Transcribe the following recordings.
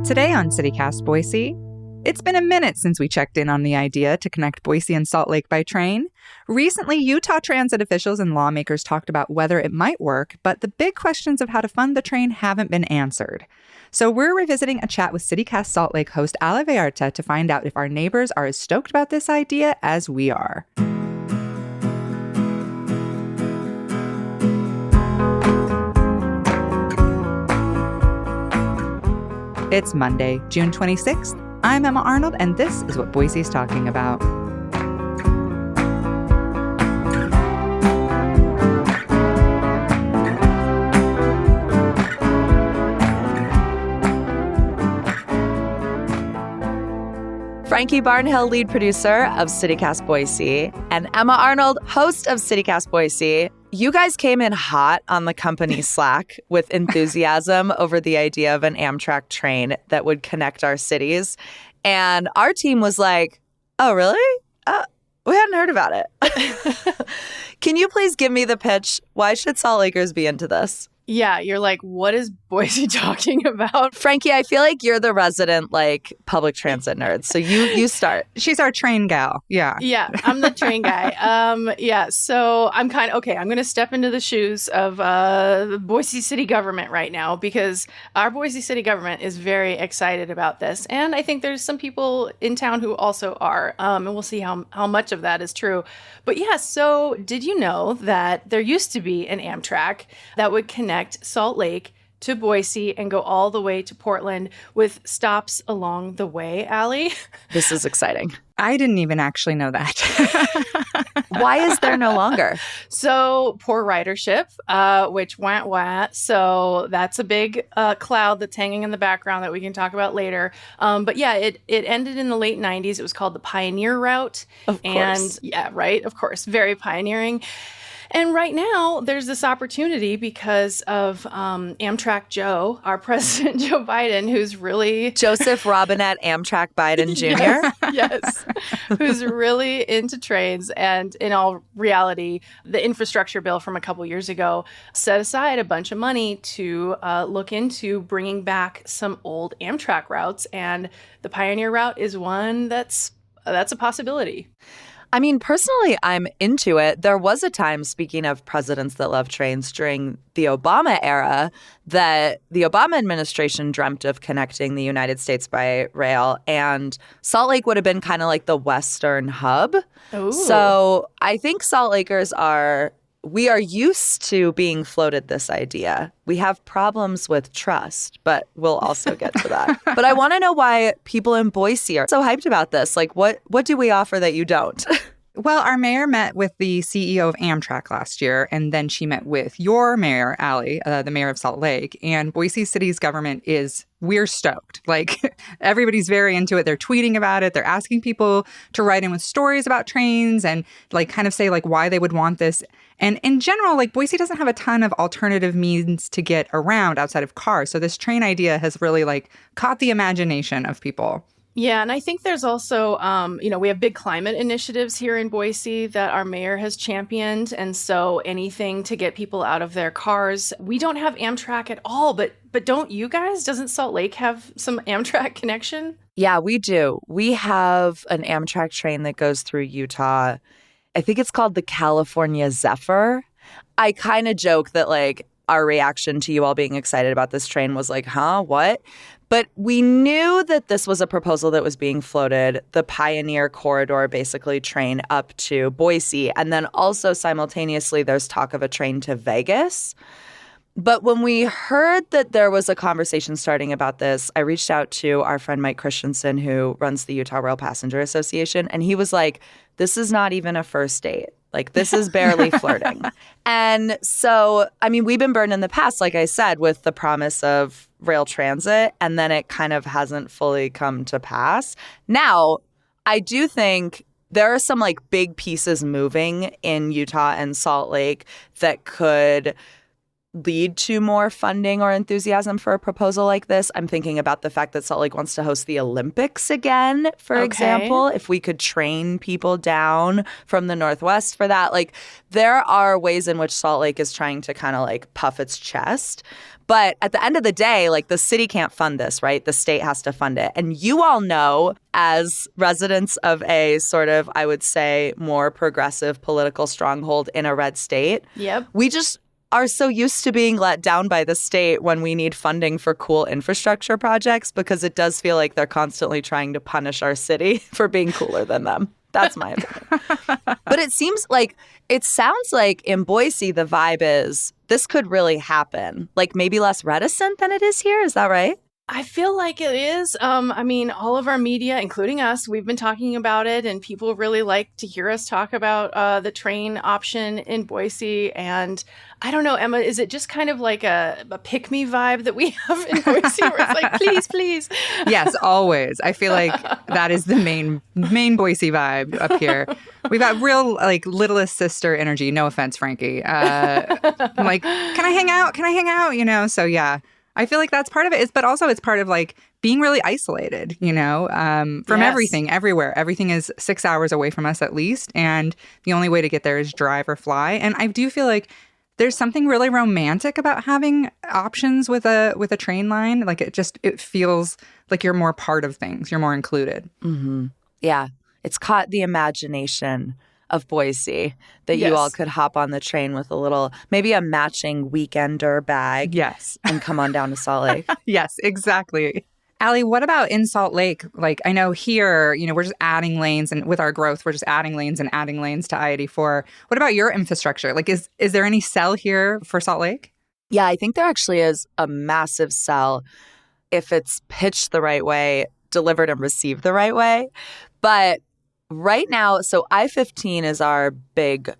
Today on CityCast Boise, it's been a minute since we checked in on the idea to connect Boise and Salt Lake by train. Recently, Utah transit officials and lawmakers talked about whether it might work, but the big questions of how to fund the train haven't been answered. So we're revisiting a chat with CityCast Salt Lake host Ale Vallarta to find out if our neighbors are as stoked about this idea as we are. It's Monday, June 26th. I'm Emma Arnold, and this is what Boise's talking about. Frankie Barnhill, lead producer of CityCast Boise, and Emma Arnold, host of CityCast Boise. You guys came in hot on the company Slack with enthusiasm over the idea of an Amtrak train that would connect our cities. And our team was like, oh, really? We hadn't heard about it. Can you please give me the pitch? Why should Salt Lakers be into this? Yeah, you're like, what is Boise talking about? Frankie, I feel like you're the resident, public transit nerd. So you start. She's our train gal. Yeah. Yeah, I'm the train guy. So I'm I'm going to step into the shoes of the Boise City government right now because our Boise City government is very excited about this. And I think there's some people in town who also are. And we'll see how much of that is true. But yeah, so did you know that there used to be an Amtrak that would connect Salt Lake to Boise and go all the way to Portland with stops along the way, Allie? This is exciting. I didn't even actually know that. Why is there no longer? So poor ridership, which went. So that's a big cloud that's hanging in the background that we can talk about later. But yeah, it ended in the late 90s. It was called the Pioneer Route. Of course. And yeah, right. Of course. Very pioneering. And right now, there's this opportunity because of Amtrak Joe, our president, Joe Biden, who's really... Joseph Robinette Amtrak Biden Jr.? Yes, who's really into trains. And in all reality, the infrastructure bill from a couple years ago set aside a bunch of money to look into bringing back some old Amtrak routes. And the Pioneer Route is one that's a possibility. I mean, personally, I'm into it. There was a time, speaking of presidents that love trains, during the Obama era, that the Obama administration dreamt of connecting the United States by rail, and Salt Lake would have been kind of like the Western hub. Ooh. So I think Salt Lakers we are used to being floated this idea. We have problems with trust, but we'll also get to that. But I want to know why people in Boise are so hyped about this. What do we offer that you don't? Well, our mayor met with the CEO of Amtrak last year, and then she met with your mayor, Allie, the mayor of Salt Lake, and Boise City's government we're stoked. Everybody's very into it. They're tweeting about it. They're asking people to write in with stories about trains and kind of say why they would want this. And in general, Boise doesn't have a ton of alternative means to get around outside of cars. So this train idea has really caught the imagination of people. Yeah, and I think there's also, we have big climate initiatives here in Boise that our mayor has championed. And so anything to get people out of their cars. We don't have Amtrak at all, but don't you guys? Doesn't Salt Lake have some Amtrak connection? Yeah, we do. We have an Amtrak train that goes through Utah. I think it's called the California Zephyr. I kind of joke that our reaction to you all being excited about this train was huh, what? But we knew that this was a proposal that was being floated, the Pioneer Corridor basically train up to Boise. And then also simultaneously, there's talk of a train to Vegas. But when we heard that there was a conversation starting about this, I reached out to our friend Mike Christensen, who runs the Utah Rail Passenger Association. And he was like, this is not even a first date. This is barely flirting. And so, we've been burned in the past, like I said, with the promise of rail transit, and then it kind of hasn't fully come to pass. Now, I do think there are some big pieces moving in Utah and Salt Lake that could lead to more funding or enthusiasm for a proposal like this. I'm thinking about the fact that Salt Lake wants to host the Olympics again, for example. If we could train people down from the Northwest for that. Like, there are ways in which Salt Lake is trying to kind of like puff its chest. But at the end of the day, like, the city can't fund this, right? The state has to fund it. And you all know, as residents of a sort of, I would say, more progressive political stronghold in a red state, we just are so used to being let down by the state when we need funding for cool infrastructure projects, because it does feel like they're constantly trying to punish our city for being cooler than them. That's my opinion. But it sounds like in Boise, the vibe is this could really happen. Like, maybe less reticent than it is here. Is that right? I feel like it is. I mean, all of our media, including us, we've been talking about it, and people really like to hear us talk about the train option in Boise. And I don't know, Emma, is it just kind of like a pick-me vibe that we have in Boise, where it's like, please, please? Yes, always. I feel like that is the main Boise vibe up here. We've got real, like, littlest sister energy. No offense, Frankie. I'm like, can I hang out? Can I hang out? You know, so yeah. I feel like that's part of it, but also it's part of like being really isolated, you know, from everything, everywhere. Everything is 6 hours away from us at least. And the only way to get there is drive or fly. And I do feel like there's something really romantic about having options with a train line. Like, it feels like you're more part of things. You're more included. Mm-hmm. Yeah. It's caught the imagination of Boise that you all could hop on the train with maybe a matching weekender bag. Yes. And come on down to Salt Lake. Yes, exactly. Allie, what about in Salt Lake? Like, I know here, you know, we're just adding lanes, and with our growth, we're just adding lanes and adding lanes to I-84. What about your infrastructure? Like, is there any sell here for Salt Lake? Yeah, I think there actually is a massive sell if it's pitched the right way, delivered and received the right way. But right now, so I-15 is our big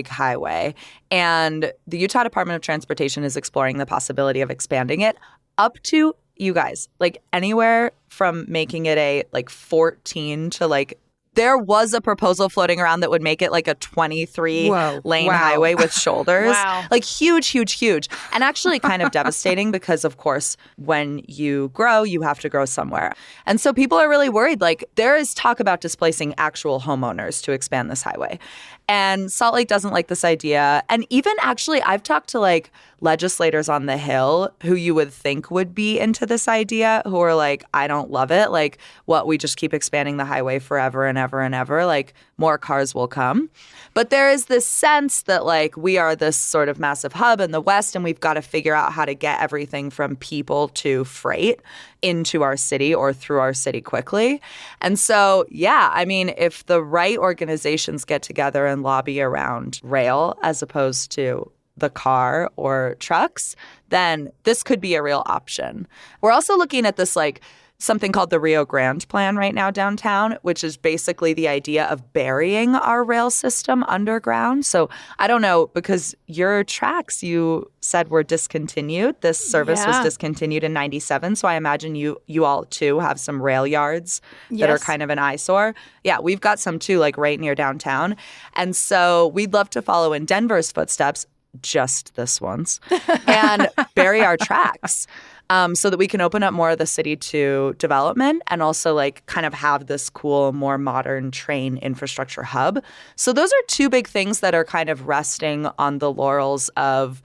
highway, and the Utah Department of Transportation is exploring the possibility of expanding it up to, you guys, like, anywhere from making it a 14 to there was a proposal floating around that would make it like a 23-lane highway with shoulders. Wow. Like, huge, huge, huge. And actually kind of devastating because, of course, when you grow, you have to grow somewhere. And so people are really worried. Like, there is talk about displacing actual homeowners to expand this highway. And Salt Lake doesn't like this idea. And even actually, I've talked to legislators on the Hill who you would think would be into this idea, who are like, I don't love it. Like, what, we just keep expanding the highway forever and ever and ever. Like, more cars will come. But there is this sense that we are this sort of massive hub in the West, and we've got to figure out how to get everything from people to freight into our city or through our city quickly. And so, yeah, I mean, if the right organizations get together and lobby around rail as opposed to the car or trucks, then this could be a real option. We're also looking at this something called the Rio Grande Plan right now downtown, which is basically the idea of burying our rail system underground. So I don't know, because your tracks, you said, were discontinued. This service was discontinued in 97. So I imagine you all too have some rail yards that are kind of an eyesore. Yeah, we've got some too, right near downtown. And so we'd love to follow in Denver's footsteps, just this once, and bury our tracks. So that we can open up more of the city to development and also kind of have this cool, more modern train infrastructure hub. So those are two big things that are kind of resting on the laurels of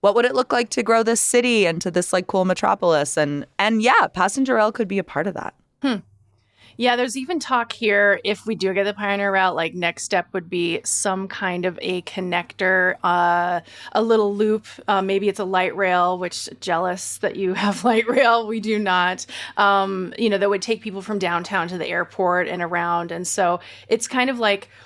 what would it look like to grow this city into this cool metropolis. And yeah, passenger rail could be a part of that. Yeah, there's even talk here, if we do get the Pioneer Route, next step would be some kind of a connector, a little loop. Maybe it's a light rail, which jealous that you have light rail. We do not. That would take people from downtown to the airport and around. And so it's kind of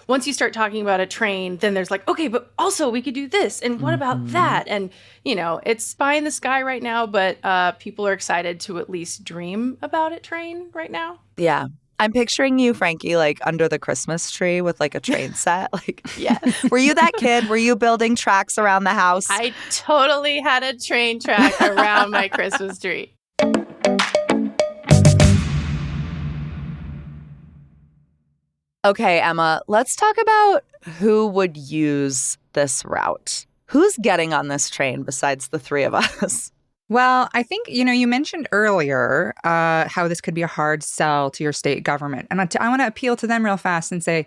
once you start talking about a train, then there's okay, but also we could do this. And what about that? And, it's pie in the sky right now, but people are excited to at least dream about it, train right now. Yeah. I'm picturing you, Frankie, under the Christmas tree with a train set. Yes. Were you that kid? Were you building tracks around the house? I totally had a train track around my Christmas tree. Okay, Emma, let's talk about who would use this route. Who's getting on this train besides the three of us? Well, I think, you mentioned earlier how this could be a hard sell to your state government. And I want to appeal to them real fast and say,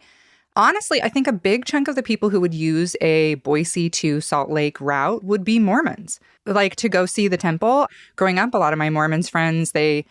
honestly, I think a big chunk of the people who would use a Boise to Salt Lake route would be Mormons, like to go see the temple. Growing up, a lot of my Mormons friends, they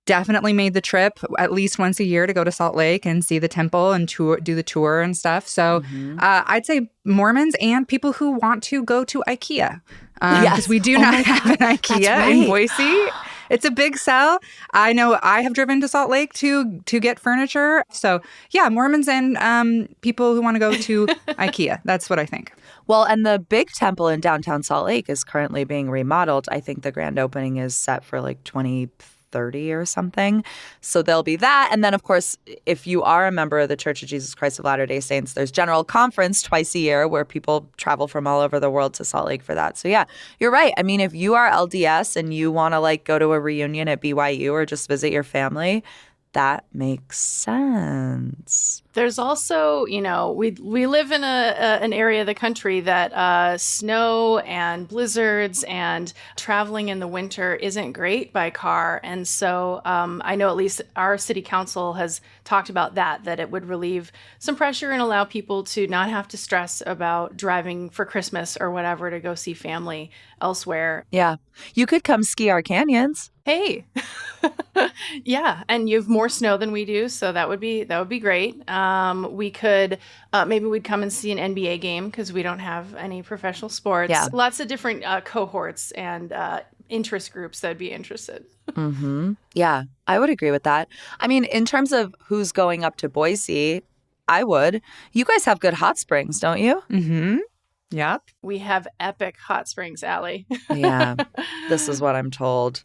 definitely made the trip at least once a year to go to Salt Lake and see the temple and do the tour and stuff. So I'd say Mormons and people who want to go to IKEA. Because we do not have an IKEA in Boise. It's a big sell. I know I have driven to Salt Lake to get furniture. So yeah, Mormons and people who want to go to IKEA. That's what I think. Well, and the big temple in downtown Salt Lake is currently being remodeled. I think the grand opening is set for like 2030 or something. So there'll be that. And then, of course, if you are a member of the Church of Jesus Christ of Latter-day Saints, there's General Conference twice a year where people travel from all over the world to Salt Lake for that. So yeah, you're right. I mean, if you are LDS and you want to like go to a reunion at BYU or just visit your family, that makes sense. There's also, we live in an area of the country that snow and blizzards and traveling in the winter isn't great by car. And so I know at least our city council has talked about that it would relieve some pressure and allow people to not have to stress about driving for Christmas or whatever to go see family elsewhere. Yeah. You could come ski our canyons. Hey. Yeah, and you have more snow than we do, so that would be great. We could maybe we'd come and see an NBA game because we don't have any professional sports. Yeah. Lots of different cohorts and interest groups that'd be interested. Mm-hmm. Yeah, I would agree with that. I mean, in terms of who's going up to Boise, I would. You guys have good hot springs, don't you? Mm-hmm. Yep. We have epic hot springs, Allie. Yeah, this is what I'm told.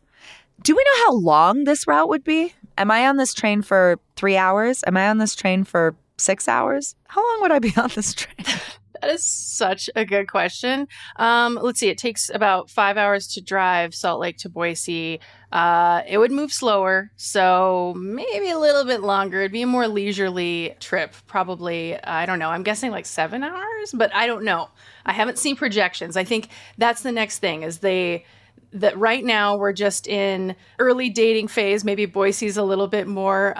Do we know how long this route would be? Am I on this train for 3 hours? Am I on this train for 6 hours? How long would I be on this train? That is such a good question. Let's see. It takes about 5 hours to drive Salt Lake to Boise. It would move slower, so maybe a little bit longer. It'd be a more leisurely trip, probably. I don't know. I'm guessing like 7 hours, but I don't know. I haven't seen projections. I think that's the next thing is that right now we're just in early dating phase. Maybe Boise's a little bit more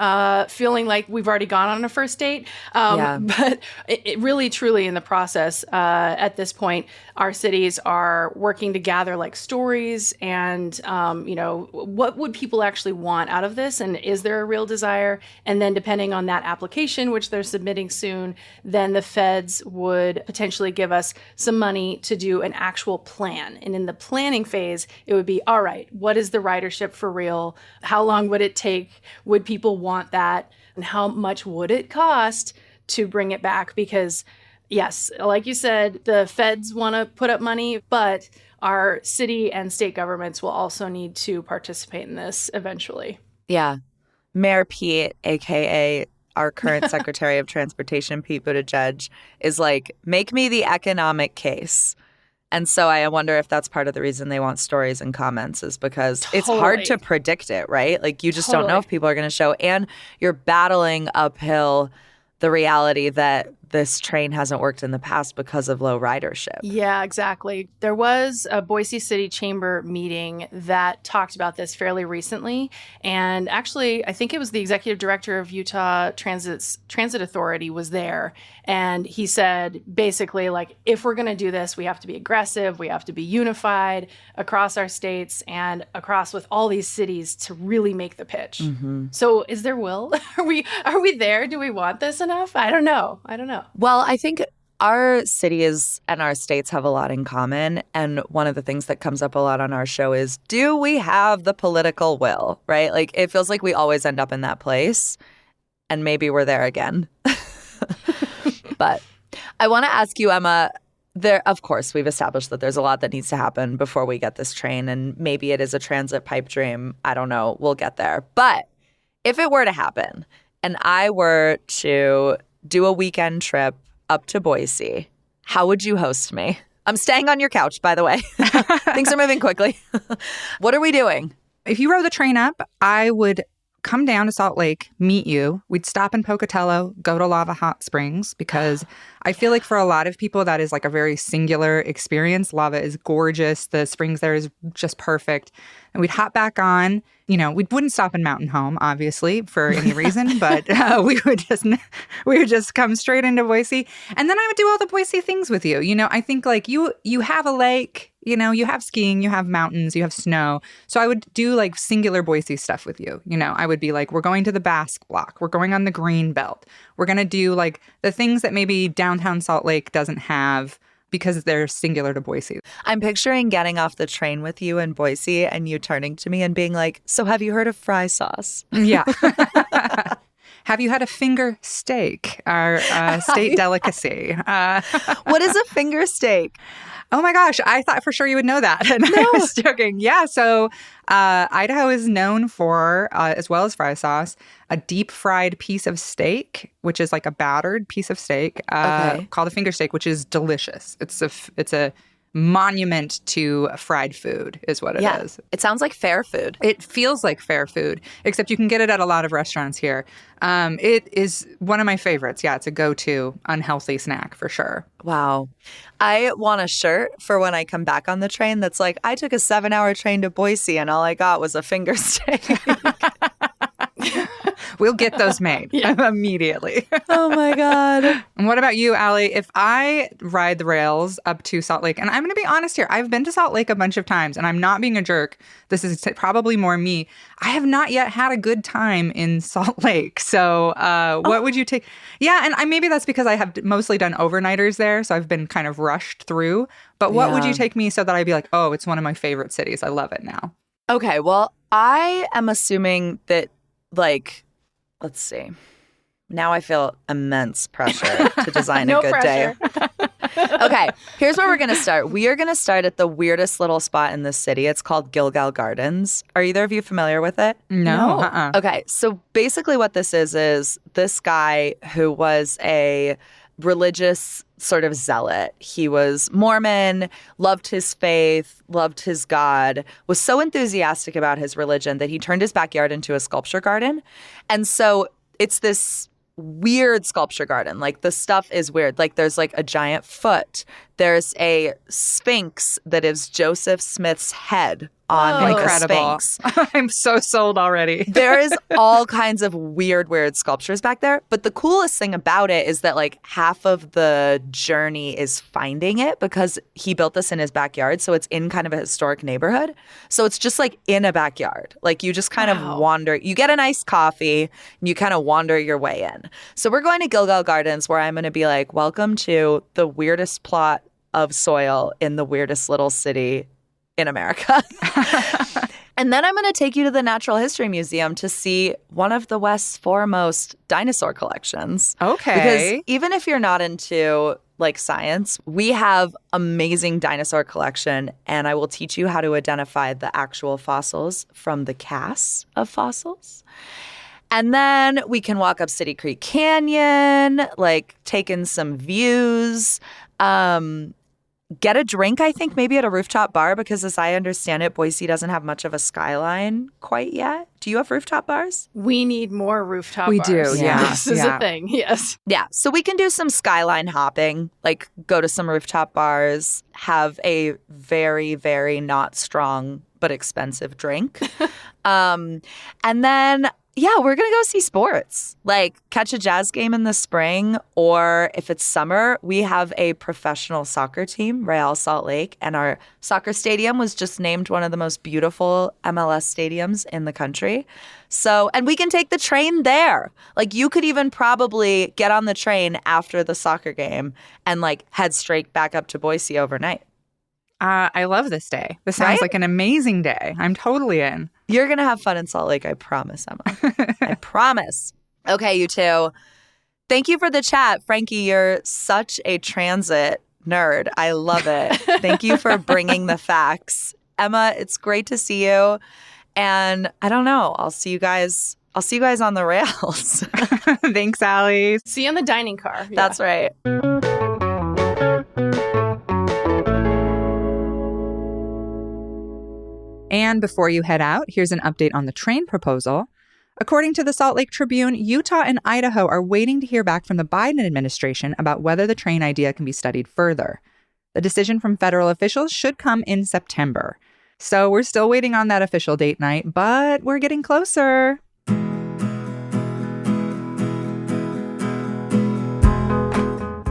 feeling like we've already gone on a first date. But it really, truly in the process at this point, our cities are working to gather like stories and, what would people actually want out of this? And is there a real desire? And then depending on that application, which they're submitting soon, then the feds would potentially give us some money to do an actual plan. And in the planning phase, it would be, all right, what is the ridership for real? How long would it take? Would people want that? And how much would it cost to bring it back? Because, yes, like you said, the feds want to put up money, but our city and state governments will also need to participate in this eventually. Yeah. Mayor Pete, a.k.a. our current Secretary of Transportation, Pete Buttigieg, is like, make me the economic case. And so I wonder if that's part of the reason they want stories and comments is because it's hard to predict it, right? Like you just don't know if people are going to show. And you're battling uphill the reality that this train hasn't worked in the past because of low ridership. Yeah, exactly. There was a Boise City Chamber meeting that talked about this fairly recently. And actually, I think it was the executive director of Utah Transit Authority was there. And he said, basically, like, if we're going to do this, we have to be aggressive. We have to be unified across our states and across with all these cities to really make the pitch. Mm-hmm. So is there will? Are we there? Do we want this enough? I don't know. Well, I think our cities and our states have a lot in common. And one of the things that comes up a lot on our show is, do we have the political will, right? Like, it feels like we always end up in that place. And maybe we're there again. But I want to ask you, Emma, of course, we've established that there's a lot that needs to happen before we get this train. And maybe it is a transit pipe dream. I don't know. We'll get there. But if it were to happen and I were to do a weekend trip up to Boise, how would you host me? I'm staying on your couch, by the way. Things are moving quickly. What are we doing? If you rode the train up, I would come down to Salt Lake, meet you. We'd stop in Pocatello, go to Lava Hot Springs, because I feel like for a lot of people, that is like a very singular experience. Lava is gorgeous. The springs there is just perfect. And we'd hop back on. We wouldn't stop in Mountain Home, obviously, for any reason, but we would just come straight into Boise. And then I would do all the Boise things with you. I think like you have a lake, you have skiing, you have mountains, you have snow. So I would do like singular Boise stuff with you. I would be like, we're going to the Basque Block. We're going on the Green Belt. We're going to do like the things that maybe downtown Salt Lake doesn't have, because they're singular to Boise. I'm picturing getting off the train with you in Boise and you turning to me and being like, so have you heard of fry sauce? Yeah. Have you had a finger steak, our state delicacy? What is a finger steak? Oh my gosh, I thought for sure you would know that. And I was joking. Yeah, so Idaho is known for, as well as fry sauce, a deep fried piece of steak, which is like a battered piece of steak called a finger steak, which is delicious. It's a monument to fried food is what it is. It sounds like fair food. It feels like fair food, except you can get it at a lot of restaurants here. It is one of my favorites. Yeah, it's a go-to unhealthy snack for sure. Wow. I want a shirt for when I come back on the train that's like, I took a 7-hour train to Boise and all I got was a finger steak. We'll get those made immediately. Oh my God. And what about you, Allie? If I ride the rails up to Salt Lake, and I'm going to be honest here, I've been to Salt Lake a bunch of times and I'm not being a jerk. This is probably more me. I have not yet had a good time in Salt Lake. So what would you take? Yeah, and maybe that's because I have mostly done overnighters there. So I've been kind of rushed through. But what would you take me so that I'd be like, oh, it's one of my favorite cities. I love it now. Okay, well, I am assuming that, like, let's see. Now I feel immense pressure to design a good day. Okay, here's where we're going to start. We are going to start at the weirdest little spot in the city. It's called Gilgal Gardens. Are either of you familiar with it? No. Okay, so basically what this is this guy who was a religious sort of zealot. He was Mormon, loved his faith, loved his God, was so enthusiastic about his religion that he turned his backyard into a sculpture garden. And so it's this weird sculpture garden. Like the stuff is weird. Like there's like a giant foot. There's a sphinx that is Joseph Smith's head on like Incredible. a sphinx. I'm so sold already. There is all kinds of weird sculptures back there. But the coolest thing about it is that like half of the journey is finding it because he built this in his backyard. So it's in kind of a historic neighborhood. So it's just like in a backyard. Like you just kind of wander. You get a nice coffee and you kind of wander your way in. So we're going to Gilgal Gardens where I'm going to be like, welcome to the weirdest plot of soil in the weirdest little city in America. And then I'm going to take you to the Natural History Museum to see one of the West's foremost dinosaur collections. Okay. Because even if you're not into like science, we have amazing dinosaur collection, and I will teach you how to identify the actual fossils from the casts of fossils. And then we can walk up City Creek Canyon, like take in some views, get a drink, I think, maybe at a rooftop bar, because as I understand it, Boise doesn't have much of a skyline quite yet. Do you have rooftop bars? We need more rooftop We bars. do, yeah. This is a thing, yes. Yeah, so we can do some skyline hopping, like go to some rooftop bars, have a very, very not strong but expensive drink. And then yeah, we're going to go see sports, like catch a Jazz game in the spring, or if it's summer, we have a professional soccer team, Real Salt Lake, and our soccer stadium was just named one of the most beautiful MLS stadiums in the country. So, and we can take the train there. Like you could even probably get on the train after the soccer game and like head straight back up to Boise overnight. I love this day. This sounds like an amazing day. I'm totally in. You're going to have fun in Salt Lake, I promise, Emma. I promise. Okay, you two. Thank you for the chat. Frankie, you're such a transit nerd. I love it. Thank you for bringing the facts. Emma, it's great to see you. And I don't know, I'll see you guys on the rails. Thanks, Allie. See you in the dining car. Yeah. That's right. And before you head out, here's an update on the train proposal. According to the Salt Lake Tribune, Utah and Idaho are waiting to hear back from the Biden administration about whether the train idea can be studied further. The decision from federal officials should come in September. So we're still waiting on that official date night, but we're getting closer.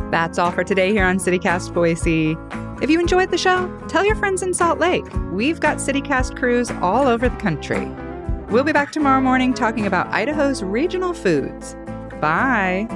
That's all for today here on CityCast Boise. If you enjoyed the show, tell your friends in Salt Lake. We've got CityCast crews all over the country. We'll be back tomorrow morning talking about Idaho's regional foods. Bye.